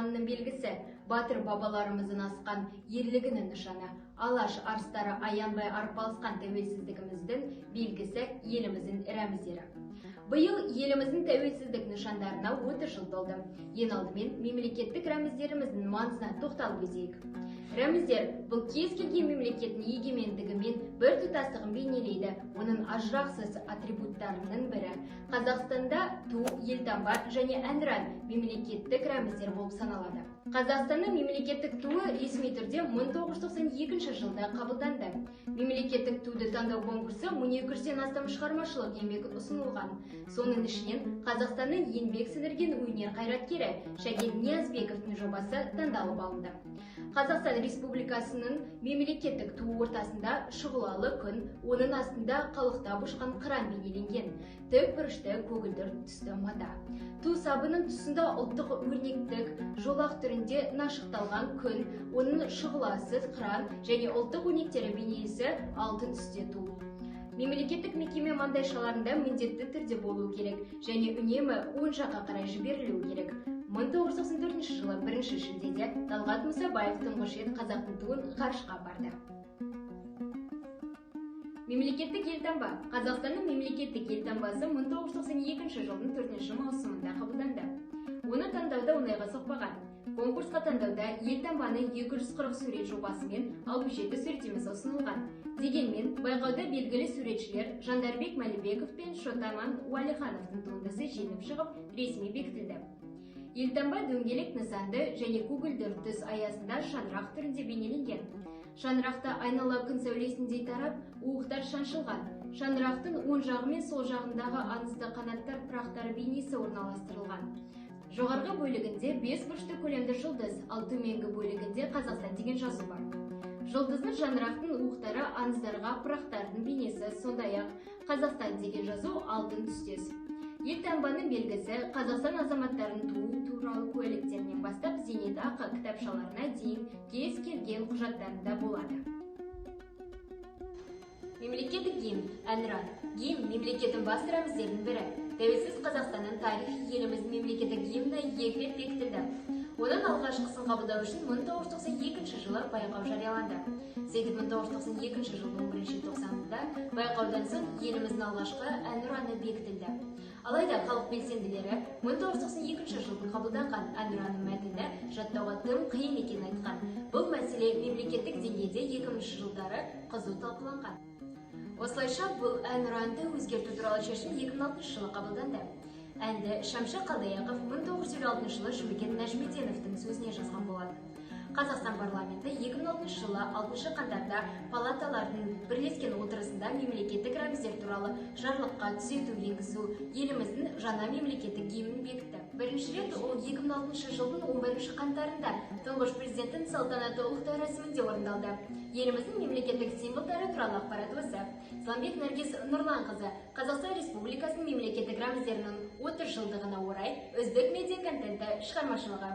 болғанының белгісі, батыр бабаларымыздың асқан ерлігінің нышаны, алаш арыстары аянбай арпалысқан тәуелсіздігіміздің белгісі еліміздің рәміздері. Биыл еліміздің тәуелсіздік нышандарына 30 жыл толды. Ең алдымен мемлекеттік рәміздеріміздің маңызына тоқталып өтейік. Рәміздер бұл кез келген мемлекеттің егемендігі мен біртұтастығын бейнелейді. Оның ажырағысыз атрибуттарының бірі Қазақстанда ту, елтаңба және әнұран мемлекеттік рәміздер болып саналады. Қазақстанның мемлекеттік туы ресми түрде 1992 жылда қабылданды. Мемлекеттік туды таңдау конкурсы 1200-ден астам шығармашылық еңбек ұсынылған. Соның ішінен Қазақстанның еңбек сіңірген өнер қайраткері Шәкен Ниязбековтың жобасы таңдалып алынды. Қазақстан Республикасының мемлекеттік туы ортасында шұғылалы күн, оның астында қалықтап ұшқан қыран бейнеленген, тік бұрышты көгілдір түсті мата. Ту сабының тұсында ұлттық өрнектік жолақ түрінде нашықталған күн, оның шұғыласыз қыран және ұлттық өрнектері бейнесі алтын түсте ту. Мемлекеттік мекеме маңдайшаларында міндетті түрде болуы керек және үнемі оң жаққа қарай жіберілуі керек. 1994 жылы 1 шілдеде Талғат Мұсабаев тұңғыш рет қазақтың туын ғарышқа барды. Мемлекеттік елтаңба. Қазақстанның мемлекеттік елтаңбасы 1992 жылдың 4 маусымында қабылданды. Оны таңдауда оңайға соқпаған. Конкурсқа таңдауда елтаңбаның 240 сурет жобасымен 67 суреттемесі ұсынылған. Дегенмен, байқауда белгілі суретшілер Жандарбек Мәлібеков пен Шотаман Уәлихановтың туындысы жеңіп шығып, ресми бекітілді. Елтаңба дөңгелек нысанды және көгілдір түс аясында шаңырақ түрінде бейнеленген. Шаңырақта айнала күн сәулесіндей тарап, уықтар шаншылған. Шаңырақтың оң жағы мен сол жағындағы аңызды қанаттар пырақтары бейнесі орналастырылған. Жоғарғы бөлігінде 5 бұрышты көлемді жұлдыз, ал төменгі бөлігінде Қазақстан деген жазу бар. Жұлдыздың шаңырақтың уықтары аңыздарға пырақтардың бейнесі, сондай-ақ Қазақстан деген жазу алтын түстес. Елтаңбаның белгісі Қазақстан азаматтарының туы туралы куәліктерінен бастап зейнетақы кітапшаларына дейін кез келген құжаттарында болады. Мемлекеттік гимн әнұран. Гимн мемлекеттің басты рәміздерінің бірі. Тәуелсіз Қазақстанның тарихи еліміздің мемлекеттік гимні 2 рет бекітілді. Оның алғашқысын қабылдау үшін 1992 жылы байқау жарияланды. Сөйтіп 1992 жылдың 11 тоқсанында байқаудан соң еліміздің алғашқы әнұраны бекітілді. Алайда халық белсенділері 1992 жылдың қабылданған әнұранның мәтінді жаттауға тым қиын екенін айтқан. Бұл мәселе мемлекеттік деңгейде 2000 жылдары қызу талқыланған. Осылайша бұл әнұранды өзгерту туралы шешім 2006 жылы қабылданды. Әнді Шәмші Қалдаяқов 1956 жылы Жұмекен Нәжімеденовтің сөзіне жазған болады. Қазақстан парламенті 2006 жылы 6 қаңтарда палаталардың бірлескен отырысында мемлекеттік рәміздер туралы жарлыққа түзету енгізу еліміздің жаңа мемлекеттік гимнін бекітті. Бірінші рет ол 2006 жылдың 11 қаңтарында тұңғыш президенттің салтанатты ұлықтау рәсімінде орындалды. Еліміздің мемлекеттік символдары туралы ақпарат осы. Сламбек Наргиз Нұрланқызы Қазақстан Республикасының мемлекеттік рәміздерінің 30 жылдығына орай үздік медиа контенті шығармашылығы.